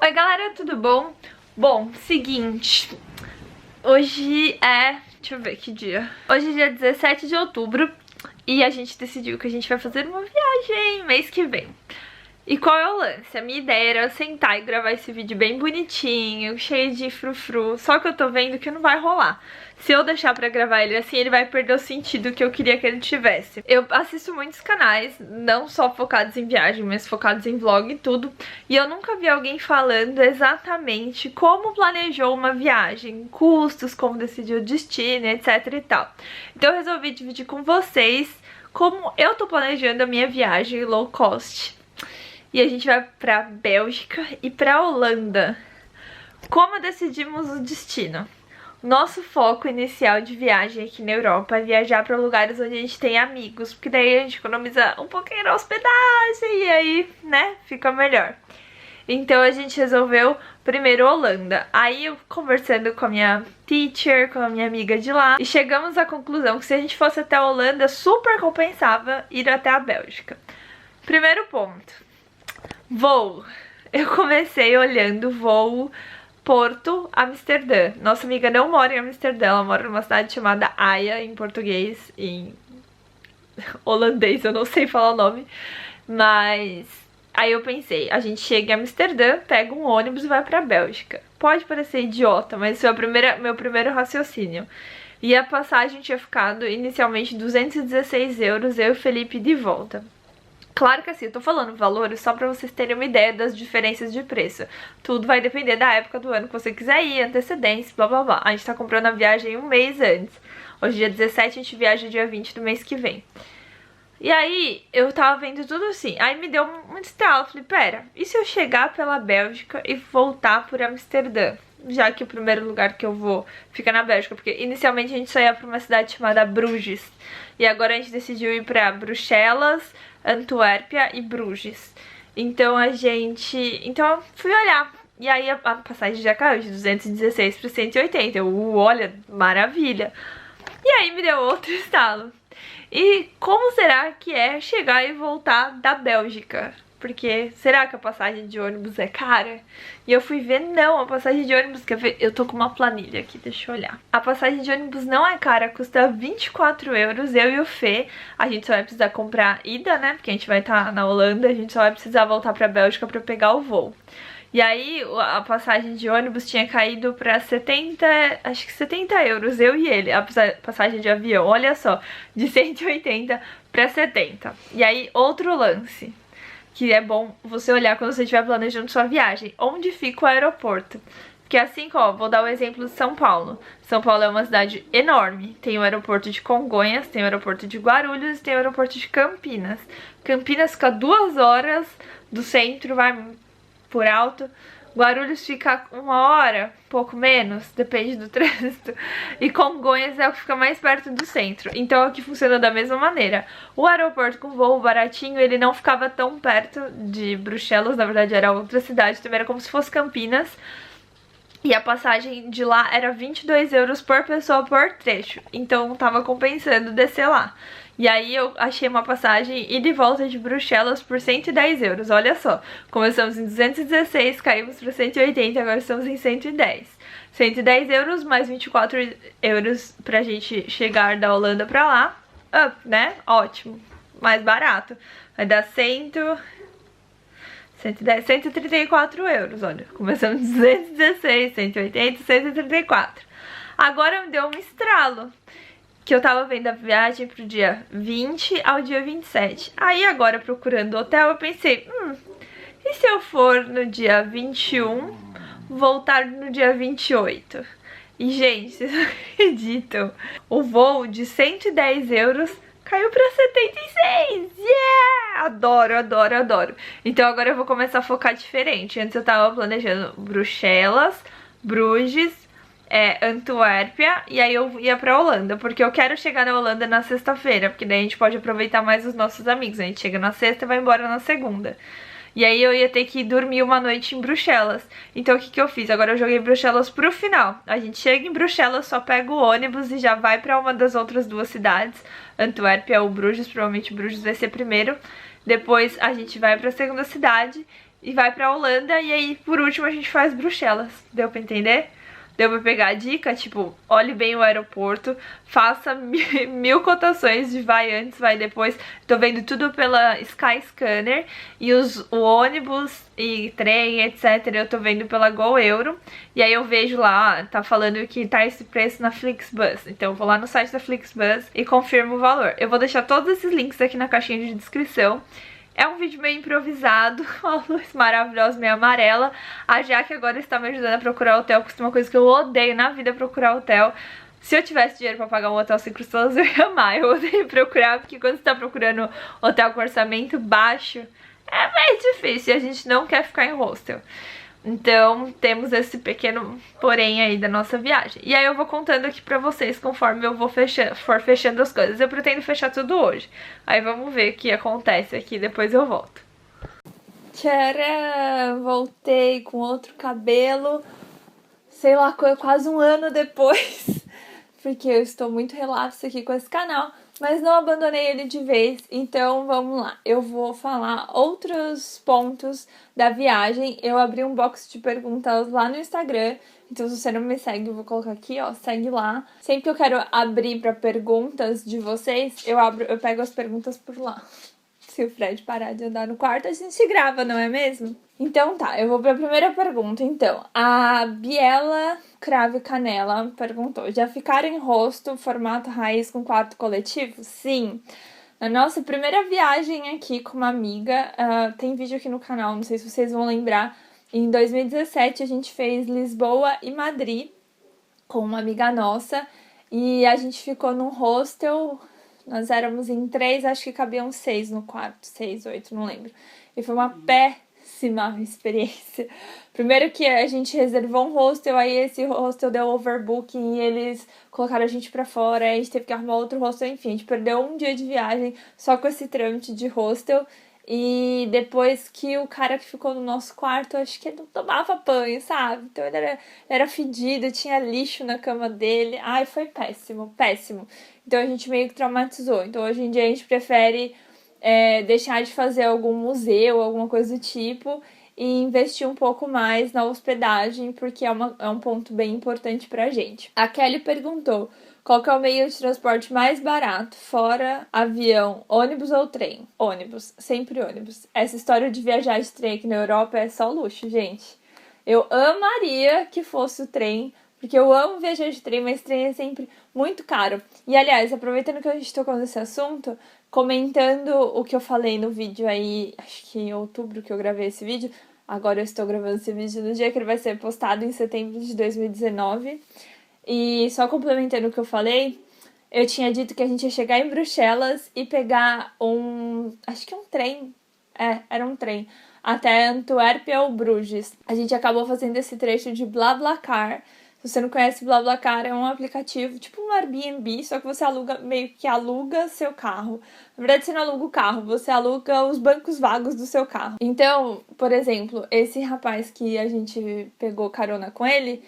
Oi galera, tudo bom? Bom, seguinte, hoje é... deixa eu ver que dia. Hoje é dia 17 de outubro e a gente decidiu que a gente vai fazer uma viagem mês que vem. E qual é o lance? A minha ideia era eu sentar e gravar esse vídeo bem bonitinho, cheio de frufru, só que eu tô vendo que não vai rolar. Se eu deixar pra gravar ele assim, ele vai perder o sentido que eu queria que ele tivesse. Eu assisto muitos canais, não só focados em viagem, mas focados em vlog e tudo, e eu nunca vi alguém falando exatamente como planejou uma viagem, custos, como decidiu o destino, etc e tal. Então eu resolvi dividir com vocês como eu tô planejando a minha viagem low cost. E a gente vai pra Bélgica e pra Holanda. Como decidimos o destino? Nosso foco inicial de viagem aqui na Europa é viajar para lugares onde a gente tem amigos, porque daí a gente economiza um pouquinho na hospedagem e aí, né, fica melhor. Então a gente resolveu primeiro Holanda. Aí eu conversando com a minha teacher, com a minha amiga de lá, e chegamos à conclusão que se a gente fosse até a Holanda, super compensava ir até a Bélgica. Primeiro ponto. Voo. Eu comecei olhando voo Porto, Amsterdã. Nossa amiga não mora em Amsterdã, ela mora numa cidade chamada Haia, em português, em holandês, eu não sei falar o nome. Mas aí eu pensei, a gente chega em Amsterdã, pega um ônibus e vai pra Bélgica. Pode parecer idiota, mas foi meu primeiro raciocínio. E a passagem tinha ficado inicialmente 216 euros, eu e o Felipe de volta. Claro que assim, eu tô falando valores só pra vocês terem uma ideia das diferenças de preço. Tudo vai depender da época do ano que você quiser ir, antecedência, blá blá blá. A gente tá comprando a viagem um mês antes. Hoje, dia 17, a gente viaja dia 20 do mês que vem. E aí, eu tava vendo tudo assim. Aí me deu um estalo. Falei, pera, e se eu chegar pela Bélgica e voltar por Amsterdã? Já que o primeiro lugar que eu vou fica na Bélgica. Porque inicialmente a gente só ia pra uma cidade chamada Bruges. E agora a gente decidiu ir pra Bruxelas, Antuérpia e Bruges. Então eu fui olhar. E aí a passagem já caiu de 216 para 180. Olha, maravilha. E aí me deu outro estalo. E como será que é chegar e voltar da Bélgica? Porque será que a passagem de ônibus é cara? E eu fui ver, não, a passagem de ônibus, quer ver? Eu tô com uma planilha aqui, deixa eu olhar. A passagem de ônibus não é cara, custa 24 euros, eu e o Fê. A gente só vai precisar comprar ida, né? Porque a gente vai estar na Holanda, a gente só vai precisar voltar pra Bélgica pra pegar o voo. E aí a passagem de ônibus tinha caído pra 70, acho que 70 euros, eu e ele. A passagem de avião, olha só, de 180 pra 70. E aí outro lance, que é bom você olhar quando você estiver planejando sua viagem. Onde fica o aeroporto? Porque assim, ó, vou dar o exemplo de São Paulo. São Paulo é uma cidade enorme. Tem o aeroporto de Congonhas, tem o aeroporto de Guarulhos e tem o aeroporto de Campinas. Campinas fica 2 horas do centro, vai por alto. Guarulhos fica 1 hora, pouco menos, depende do trânsito. E Congonhas é o que fica mais perto do centro. Então aqui funciona da mesma maneira. O aeroporto com voo baratinho, ele não ficava tão perto de Bruxelas, na verdade era outra cidade, também era como se fosse Campinas. E a passagem de lá era 22 euros por pessoa por trecho. Então tava compensando descer lá. E aí eu achei uma passagem ida e volta de Bruxelas por 110 euros. Olha só, começamos em 216, caímos para 180, agora estamos em 110. 110 euros mais 24 euros pra gente chegar da Holanda pra lá. Up, né? Ótimo. Mais barato. Vai dar 134 euros, olha. Começamos em 216, 180, 134. Agora me deu um estralo. Que eu tava vendo a viagem pro dia 20 ao dia 27. Aí agora procurando hotel eu pensei, e se eu for no dia 21, voltar no dia 28? E gente, vocês não acreditam? O voo de 110 euros caiu pra 76! Yeah! Adoro, adoro, adoro. Então agora eu vou começar a focar diferente. Antes eu tava planejando Bruxelas, Bruges, Antuérpia, e aí eu ia pra Holanda, porque eu quero chegar na Holanda na sexta-feira, porque daí a gente pode aproveitar mais os nossos amigos. A gente chega na sexta e vai embora na segunda. E aí eu ia ter que dormir uma noite em Bruxelas. Então o que eu fiz? Agora eu joguei Bruxelas pro final. A gente chega em Bruxelas, só pega o ônibus e já vai pra uma das outras duas cidades, Antuérpia ou Bruges. Provavelmente Bruges vai ser primeiro. Depois a gente vai pra segunda cidade e vai pra Holanda. E aí, por último, a gente faz Bruxelas. Deu pra entender? Deu pra pegar a dica? Tipo, olhe bem o aeroporto, faça mil cotações de vai antes, vai depois. Tô vendo tudo pela Skyscanner e o ônibus e trem, etc. Eu tô vendo pela Go Euro. E aí eu vejo lá, tá falando que tá esse preço na Flixbus. Então eu vou lá no site da Flixbus e confirmo o valor. Eu vou deixar todos esses links aqui na caixinha de descrição. É um vídeo meio improvisado, uma luz maravilhosa, meio amarela. A Jaque agora está me ajudando a procurar hotel, porque é uma coisa que eu odeio na vida, procurar hotel. Se eu tivesse dinheiro pra pagar um hotel 5 estrelas, eu ia amar. Eu odeio procurar, porque quando você tá procurando hotel com orçamento baixo, é meio difícil e a gente não quer ficar em hostel. Então, temos esse pequeno porém aí da nossa viagem. E aí eu vou contando aqui pra vocês conforme eu for fechando as coisas. Eu pretendo fechar tudo hoje. Aí vamos ver o que acontece aqui, depois eu volto. Tcharam! Voltei com outro cabelo. Sei lá, quase um ano depois. Porque eu estou muito relapsa aqui com esse canal. Mas não abandonei ele de vez, então vamos lá. Eu vou falar outros pontos da viagem. Eu abri um box de perguntas lá no Instagram, então se você não me segue, eu vou colocar aqui, ó, segue lá. Sempre que eu quero abrir para perguntas de vocês, eu pego as perguntas por lá. Se o Fred parar de andar no quarto, a gente grava, não é mesmo? Então tá, eu vou pra primeira pergunta, então. A Biela Crave Canela perguntou: já ficaram em rosto, formato raiz com quarto coletivo? Sim. Na nossa primeira viagem aqui com uma amiga, tem vídeo aqui no canal, não sei se vocês vão lembrar. Em 2017 a gente fez Lisboa e Madrid com uma amiga nossa. E a gente ficou num hostel. Nós éramos em 3, acho que cabiam 6 no quarto, 6, 8, não lembro. E foi uma péssima experiência. Primeiro que a gente reservou um hostel, aí esse hostel deu overbooking e eles colocaram a gente pra fora, aí a gente teve que arrumar outro hostel, enfim, a gente perdeu um dia de viagem só com esse trâmite de hostel. E depois que o cara que ficou no nosso quarto, acho que ele não tomava banho, sabe? Então ele era fedido, tinha lixo na cama dele. Ai, foi péssimo, péssimo. Então a gente meio que traumatizou. Então hoje em dia a gente prefere deixar de fazer algum museu, alguma coisa do tipo, e investir um pouco mais na hospedagem, porque é um ponto bem importante pra gente. A Kelly perguntou: qual que é o meio de transporte mais barato, fora avião, ônibus ou trem? Ônibus, sempre ônibus. Essa história de viajar de trem aqui na Europa é só luxo, gente. Eu amaria que fosse o trem, porque eu amo viajar de trem, mas trem é sempre muito caro. E, aliás, aproveitando que a gente tocou nesse assunto, comentando o que eu falei no vídeo aí, acho que em outubro que eu gravei esse vídeo, agora eu estou gravando esse vídeo no dia que ele vai ser postado, em setembro de 2019. E só complementando o que eu falei, eu tinha dito que a gente ia chegar em Bruxelas e pegar acho que um trem. Era um trem. Até Antuérpia ou Bruges. A gente acabou fazendo esse trecho de BlaBlaCar. Se você não conhece, BlaBlaCar é um aplicativo, tipo um Airbnb, só que você meio que aluga seu carro. Na verdade, você não aluga o carro, você aluga os bancos vagos do seu carro. Então, por exemplo, esse rapaz que a gente pegou carona com ele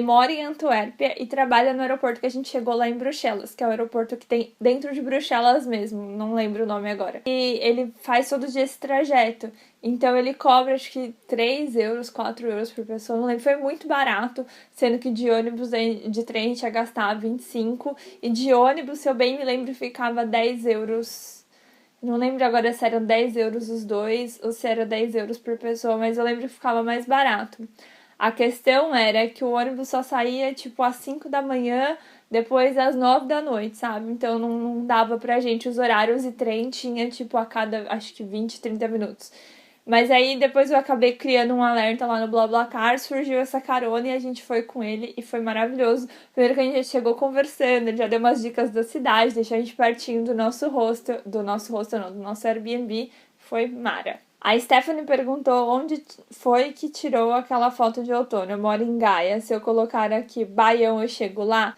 mora em Antuérpia e trabalha no aeroporto que a gente chegou lá em Bruxelas, que é o aeroporto que tem dentro de Bruxelas mesmo, não lembro o nome agora. E ele faz todo dia esse trajeto. Então ele cobra acho que 3 euros, 4 euros por pessoa, não lembro. Foi muito barato, sendo que de ônibus, de trem a gente ia gastar 25. E de ônibus, se eu bem me lembro, ficava 10 euros. Não lembro agora se eram 10 euros os dois ou se era 10 euros por pessoa, mas eu lembro que ficava mais barato. A questão era que o ônibus só saía, tipo, às 5 da manhã, depois às 9 da noite, sabe? Então não dava pra gente os horários e trem tinha, tipo, a cada, acho que 20, 30 minutos. Mas aí depois eu acabei criando um alerta lá no BlaBlaCar, surgiu essa carona e a gente foi com ele e foi maravilhoso. Primeiro que a gente chegou conversando, ele já deu umas dicas da cidade, deixou a gente pertinho do nosso Airbnb, foi mara. A Stephanie perguntou onde foi que tirou aquela foto de outono. Eu moro em Gaia. Se eu colocar aqui Baião, eu chego lá?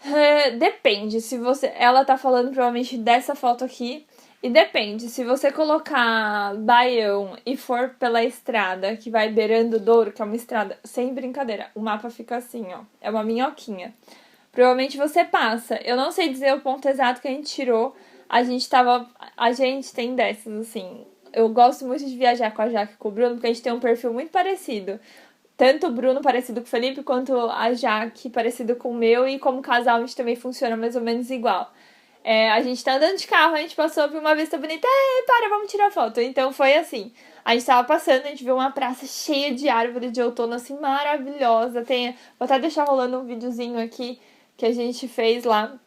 Depende. Se você... Ela tá falando provavelmente dessa foto aqui. E depende. Se você colocar Baião e for pela estrada que vai beirando o Douro, que é uma estrada... Sem brincadeira. O mapa fica assim, ó. É uma minhoquinha. Provavelmente você passa. Eu não sei dizer o ponto exato que a gente tirou. A gente tem dessas, assim... Eu gosto muito de viajar com a Jaque e com o Bruno, porque a gente tem um perfil muito parecido. Tanto o Bruno parecido com o Felipe, quanto a Jaque parecido com o meu. E como casal, a gente também funciona mais ou menos igual. A gente tá andando de carro, a gente passou por uma vista bonita. Ei, para, vamos tirar foto. Então foi assim. A gente tava passando, a gente viu uma praça cheia de árvore de outono, assim, maravilhosa. Vou até deixar rolando um videozinho aqui que a gente fez lá.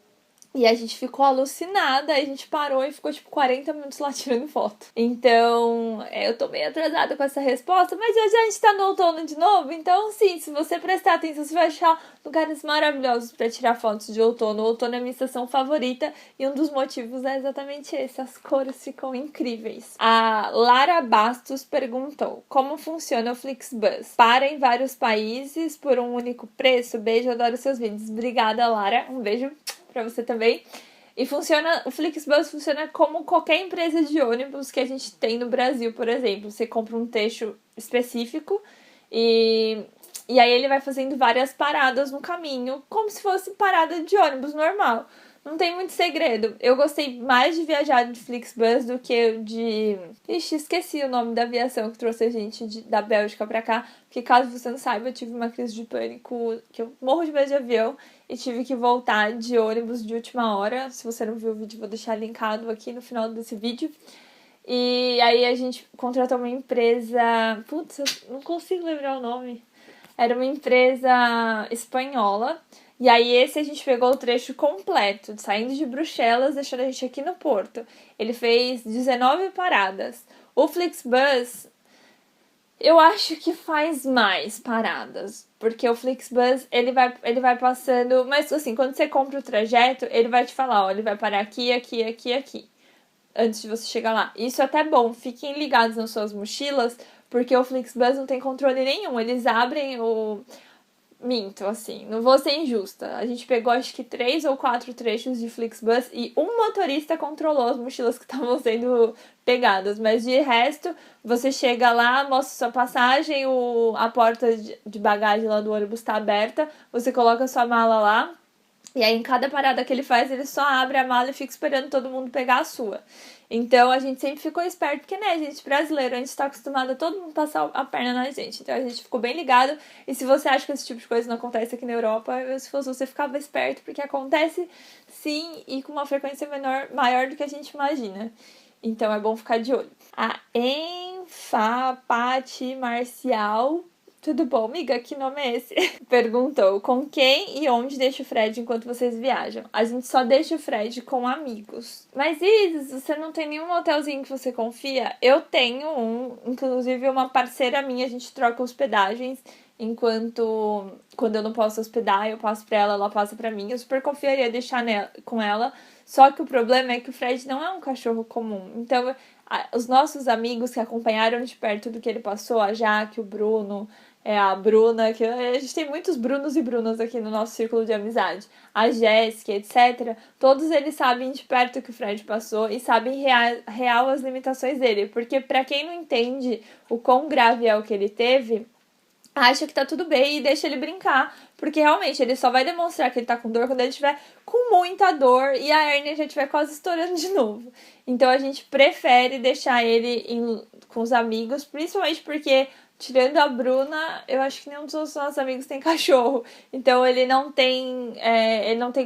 E a gente ficou alucinada, aí a gente parou e ficou tipo 40 minutos lá tirando foto. Então, eu tô meio atrasada com essa resposta, mas hoje a gente tá no outono de novo, então sim, se você prestar atenção, você vai achar lugares maravilhosos pra tirar fotos de outono. O outono é a minha estação favorita e um dos motivos é exatamente esse, as cores ficam incríveis. A Lara Bastos perguntou, como funciona o Flixbus? Para em vários países por um único preço? Beijo, adoro seus vídeos. Obrigada, Lara, um beijo pra você também. E o Flixbus funciona como qualquer empresa de ônibus que a gente tem no Brasil, por exemplo. Você compra um trecho específico e aí ele vai fazendo várias paradas no caminho, como se fosse parada de ônibus normal. Não tem muito segredo. Eu gostei mais de viajar de Flixbus do que de... Ixi, esqueci o nome da aviação que trouxe a gente da Bélgica pra cá. Porque caso você não saiba, eu tive uma crise de pânico, que eu morro de medo de avião. E tive que voltar de ônibus de última hora. Se você não viu o vídeo, vou deixar linkado aqui no final desse vídeo. E aí a gente contratou uma empresa... Putz, eu não consigo lembrar o nome. Era uma empresa espanhola. E aí esse a gente pegou o trecho completo, saindo de Bruxelas, deixando a gente aqui no Porto. Ele fez 19 paradas. O Flixbus, eu acho que faz mais paradas. Porque o Flixbus, ele vai passando... Mas assim, quando você compra o trajeto, ele vai te falar, ó, ele vai parar aqui, aqui, aqui, aqui. Antes de você chegar lá. Isso é até bom. Fiquem ligados nas suas mochilas, porque o Flixbus não tem controle nenhum. Eles abrem o... Minto, assim, não vou ser injusta. A gente pegou acho que 3 ou 4 trechos de Flixbus e um motorista controlou as mochilas que estavam sendo pegadas. Mas de resto, você chega lá, mostra sua passagem, a porta de bagagem lá do ônibus está aberta, você coloca sua mala lá. E aí, em cada parada que ele faz, ele só abre a mala e fica esperando todo mundo pegar a sua. Então, a gente sempre ficou esperto, porque, né, gente, brasileiro, a gente tá acostumado a todo mundo passar a perna na gente. Então, a gente ficou bem ligado. E se você acha que esse tipo de coisa não acontece aqui na Europa, se fosse você, ficava esperto, porque acontece sim e com uma frequência maior do que a gente imagina. Então, é bom ficar de olho. A Enfapati Marcial... Tudo bom, amiga? Que nome é esse? Perguntou, com quem e onde deixa o Fred enquanto vocês viajam? A gente só deixa o Fred com amigos. Mas Isis, você não tem nenhum hotelzinho que você confia? Eu tenho um, inclusive uma parceira minha, a gente troca hospedagens. Quando eu não posso hospedar, eu passo pra ela, ela passa pra mim. Eu super confiaria deixar com ela. Só que o problema é que o Fred não é um cachorro comum. Então, os nossos amigos que acompanharam de perto do que ele passou, a Jaque, o Bruno... a Bruna, que a gente tem muitos Brunos e Brunas aqui no nosso círculo de amizade. A Jéssica, etc. Todos eles sabem de perto o que o Fred passou e sabem real as limitações dele. Porque pra quem não entende o quão grave é o que ele teve, acha que tá tudo bem e deixa ele brincar. Porque realmente ele só vai demonstrar que ele tá com dor quando ele estiver com muita dor e a hérnia já estiver quase estourando de novo. Então a gente prefere deixar ele com os amigos, principalmente porque... Tirando a Bruna, eu acho que nenhum dos nossos amigos tem cachorro. Então ele não tem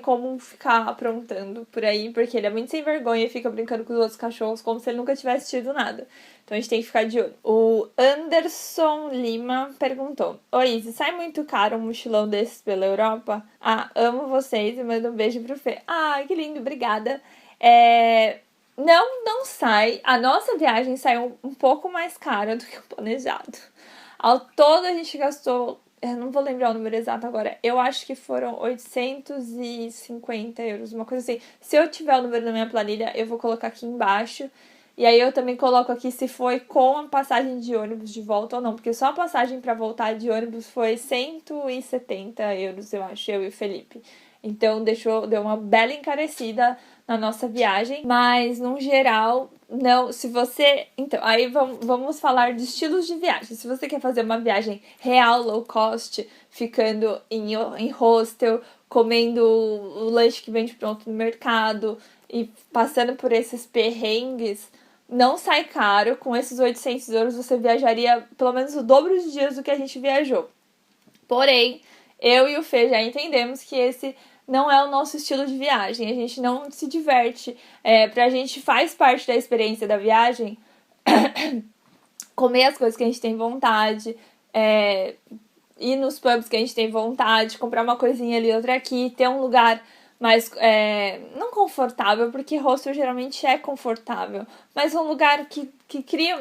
como ficar aprontando por aí, porque ele é muito sem vergonha e fica brincando com os outros cachorros como se ele nunca tivesse tido nada. Então a gente tem que ficar de olho. O Anderson Lima perguntou: Oi, Izzy, sai muito caro um mochilão desses pela Europa? Ah, amo vocês e mando um beijo pro Fê. Ah, que lindo, obrigada. Não sai. A nossa viagem saiu um pouco mais cara do que o planejado. Ao todo a gente gastou, eu não vou lembrar o número exato agora, eu acho que foram 850 euros, uma coisa assim. Se eu tiver o número na minha planilha, eu vou colocar aqui embaixo. E aí eu também coloco aqui se foi com a passagem de ônibus de volta ou não, porque só a passagem para voltar de ônibus foi 170 euros, eu acho, eu e o Felipe. Então deu uma bela encarecida na nossa viagem, mas no geral, não, se você... Então, aí vamos falar de estilos de viagem. Se você quer fazer uma viagem real, low cost, ficando em hostel, comendo o lanche que vende pronto no mercado e passando por esses perrengues, não sai caro. Com esses 800 euros você viajaria pelo menos o dobro de dias do que a gente viajou. Porém, eu e o Fê já entendemos que esse não é o nosso estilo de viagem. A gente não se diverte. Pra gente faz parte da experiência da viagem comer as coisas que a gente tem vontade, ir nos pubs que a gente tem vontade, comprar uma coisinha ali, outra aqui, ter um lugar mais, não confortável, porque hostel geralmente é confortável, mas um lugar que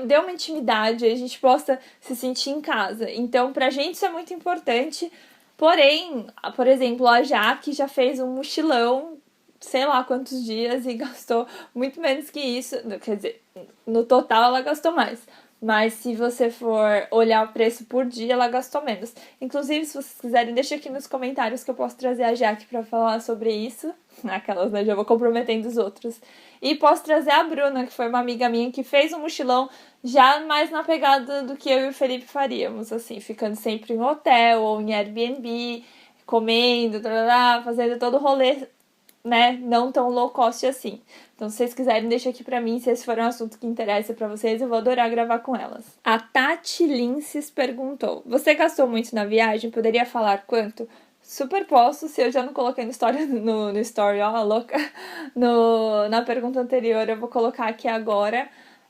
dê uma intimidade, a gente possa se sentir em casa. Então, pra gente isso é muito importante. Porém, por exemplo, a Jaque já fez um mochilão, sei lá quantos dias, e gastou muito menos que isso. Quer dizer, no total ela gastou mais. Mas se você for olhar o preço por dia, ela gastou menos. Inclusive, se vocês quiserem, deixa aqui nos comentários que eu posso trazer a Jaque pra falar sobre isso. Aquelas, né? Já vou comprometendo os outros. E posso trazer a Bruna, que foi uma amiga minha que fez um mochilão já mais na pegada do que eu e o Felipe faríamos, assim, ficando sempre em hotel ou em Airbnb, comendo, fazendo todo o rolê, né, não tão low cost assim. Então, se vocês quiserem, deixa aqui pra mim, se esse for um assunto que interessa pra vocês, eu vou adorar gravar com elas. A Tati Linces perguntou: você gastou muito na viagem? Poderia falar quanto? Super posso, se eu já não coloquei no story, no story, ó, louca, na pergunta anterior, eu vou colocar aqui agora.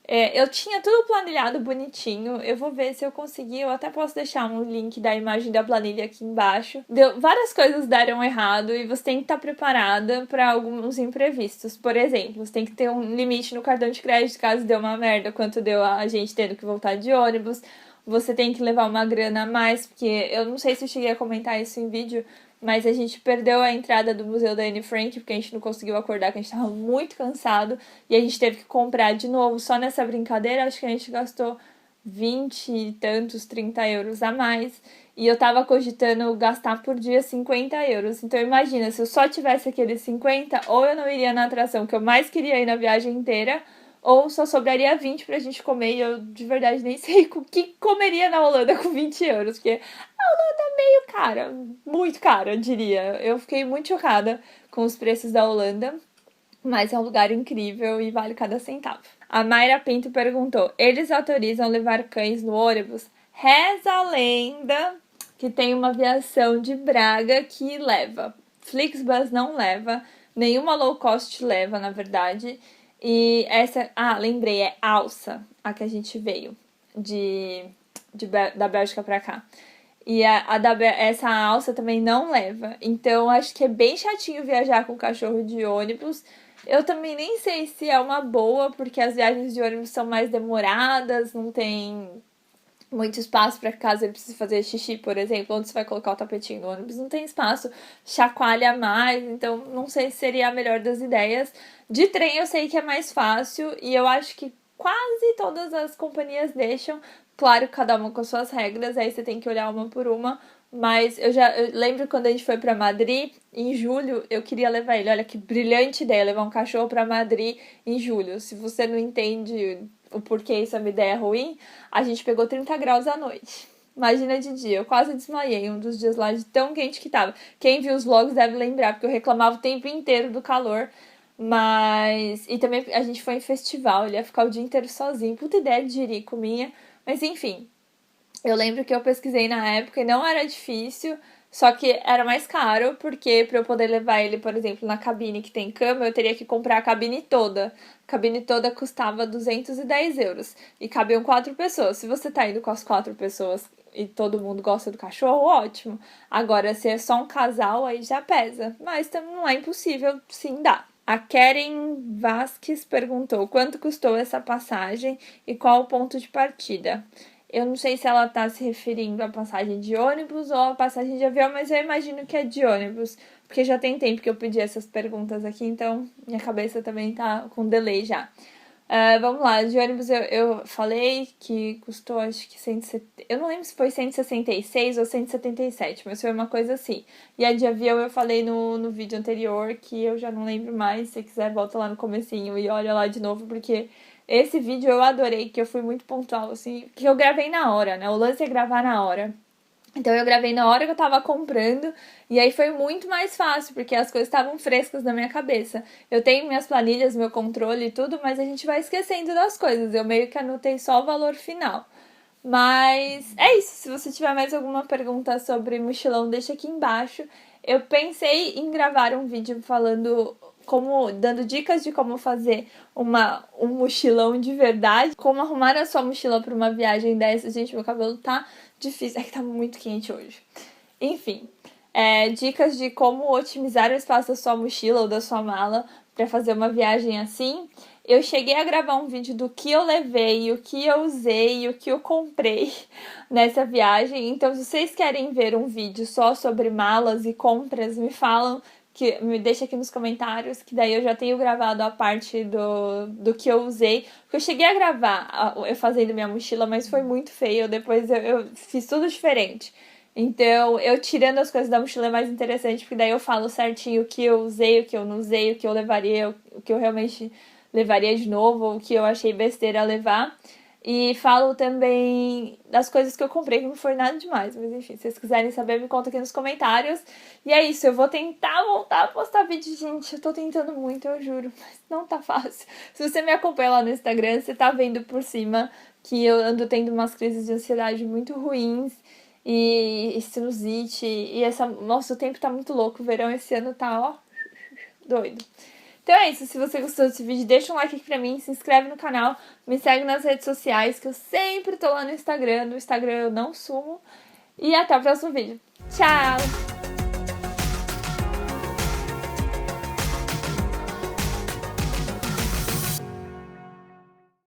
Eu tinha tudo planilhado bonitinho. Eu vou ver se eu conseguir. Eu até posso deixar um link da imagem da planilha aqui embaixo. Várias coisas deram errado e você tem que estar preparada para alguns imprevistos. Por exemplo, você tem que ter um limite no cartão de crédito caso dê uma merda, quanto deu a gente tendo que voltar de ônibus. Você tem que levar uma grana a mais, porque eu não sei se eu cheguei a comentar isso em vídeo, mas a gente perdeu a entrada do Museu da Anne Frank, porque a gente não conseguiu acordar, que a gente tava muito cansado, e a gente teve que comprar de novo. Só nessa brincadeira, acho que a gente gastou 20 e tantos, 30 euros a mais, e eu tava cogitando gastar por dia 50 euros. Então imagina, se eu só tivesse aqueles 50, ou eu não iria na atração que eu mais queria ir na viagem inteira, ou só sobraria 20 pra gente comer, e eu de verdade nem sei o que comeria na Holanda com 20 euros, porque a Holanda é meio cara, muito cara, eu diria. Eu fiquei muito chocada com os preços da Holanda, mas é um lugar incrível e vale cada centavo. A Mayra Pinto perguntou: eles autorizam levar cães no ônibus? Reza a lenda que tem uma aviação de Braga que leva. Flixbus não leva, nenhuma low cost leva, na verdade. E essa, lembrei, é Alsa, a que a gente veio da Bélgica pra cá. E essa alça também não leva. Então, acho que é bem chatinho viajar com cachorro de ônibus. Eu também nem sei se é uma boa, porque as viagens de ônibus são mais demoradas, não tem muito espaço para caso ele precise fazer xixi, por exemplo, onde você vai colocar o tapetinho no ônibus, não tem espaço, chacoalha mais, então não sei se seria a melhor das ideias. De trem eu sei que é mais fácil e eu acho que quase todas as companhias deixam, claro, cada uma com suas regras, aí você tem que olhar uma por uma, mas eu lembro quando a gente foi para Madrid, em julho, eu queria levar ele. Olha que brilhante ideia, levar um cachorro para Madrid em julho. Se você não entende o porquê isso é uma ideia ruim, a gente pegou 30 graus à noite. Imagina de dia, eu quase desmaiei um dos dias lá de tão quente que tava. Quem viu os vlogs deve lembrar, porque eu reclamava o tempo inteiro do calor. Mas... E também a gente foi em festival, ele ia ficar o dia inteiro sozinho. Puta ideia de jirico minha. Mas enfim, eu lembro que eu pesquisei na época e não era difícil, só que era mais caro, porque para eu poder levar ele, por exemplo, na cabine que tem cama, eu teria que comprar a cabine toda. A cabine toda custava 210 euros e cabiam 4 pessoas. Se você tá indo com as 4 pessoas e todo mundo gosta do cachorro, ótimo. Agora, se é só um casal, aí já pesa. Mas não é impossível, sim dá. A Keren Vasques perguntou quanto custou essa passagem e qual o ponto de partida. Eu não sei se ela tá se referindo à passagem de ônibus ou à passagem de avião, mas eu imagino que é de ônibus, porque já tem tempo que eu pedi essas perguntas aqui, então minha cabeça também tá com delay já. Vamos lá, de ônibus eu falei que custou acho que 170, eu não lembro se foi 166 ou 177, mas foi uma coisa assim. E a de avião eu falei no vídeo anterior, que eu já não lembro mais, se quiser volta lá no comecinho e olha lá de novo, porque esse vídeo eu adorei, que eu fui muito pontual, assim, que eu gravei na hora, né? O lance é gravar na hora. Então eu gravei na hora que eu tava comprando e aí foi muito mais fácil, porque as coisas estavam frescas na minha cabeça. Eu tenho minhas planilhas, meu controle e tudo, mas a gente vai esquecendo das coisas. Eu meio que anotei só o valor final. Mas é isso. Se você tiver mais alguma pergunta sobre mochilão, deixa aqui embaixo. Eu pensei em gravar um vídeo falando dando dicas de como fazer um mochilão de verdade, como arrumar a sua mochila para uma viagem dessa. Gente, meu cabelo tá difícil, é que tá muito quente hoje. Enfim, dicas de como otimizar o espaço da sua mochila ou da sua mala para fazer uma viagem assim. Eu cheguei a gravar um vídeo do que eu levei, o que eu usei, o que eu comprei nessa viagem. Então, se vocês querem ver um vídeo só sobre malas e compras, me falam, me deixa aqui nos comentários, que daí eu já tenho gravado a parte do que eu usei. Porque eu cheguei a gravar eu fazendo minha mochila, mas foi muito feio. Depois eu fiz tudo diferente. Então, eu tirando as coisas da mochila é mais interessante, porque daí eu falo certinho o que eu usei, o que eu não usei, o que eu levaria, o que eu realmente levaria de novo, o que eu achei besteira levar. E falo também das coisas que eu comprei, que não foi nada demais. Mas enfim, se vocês quiserem saber, me conta aqui nos comentários. E é isso, eu vou tentar voltar a postar vídeo, gente. Eu tô tentando muito, eu juro, mas não tá fácil. Se você me acompanha lá no Instagram, você tá vendo por cima que eu ando tendo umas crises de ansiedade muito ruins. E sinusite, Nossa, o tempo tá muito louco, o verão esse ano tá, ó, doido. Então é isso, se você gostou desse vídeo, deixa um like aqui pra mim, se inscreve no canal, me segue nas redes sociais, que eu sempre tô lá no Instagram eu não sumo. E até o próximo vídeo. Tchau!